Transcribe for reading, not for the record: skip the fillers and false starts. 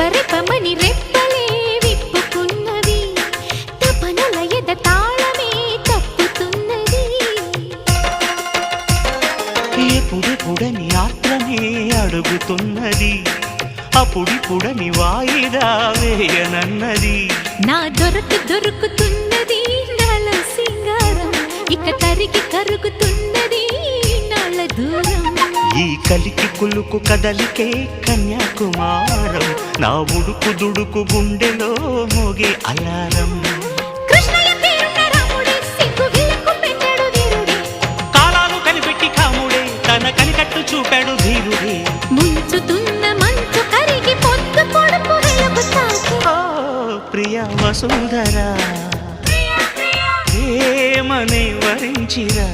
రెపరెపమని రెప్పలే విప్పుకున్నవి తపనల ఎద తాళమే తప్పుతున్నది ఎప్పుడెప్పుడని ఆత్రమే అడుగుతున్నది అప్పుడిప్పుడని వాయిదా వేయనన్నది నా దొరుకుతున్నది నాల సింగారం ఇక తరిగి కరుగుతున్నది నాల దూరం ఈ కలికి కులుకు కదలికే కన్యాకుమారం నా ఉడుకు దుడుకు గుండెలో మోగే అలారం కృష్ణయ్య పేరున్న రాముడే సిగ్గు విలకు పెట్టాడు వీరుడే కాలాలు కనిపెట్టి కాముడే తన కనికట్టు చూపాడు ధీరుడే ముంచుతున్న మంచు కరిగి పొద్దు పొడుపు వెలుగు తాకి ఓ ప్రియ వసుంధరా ప్రేమనే వరించిరా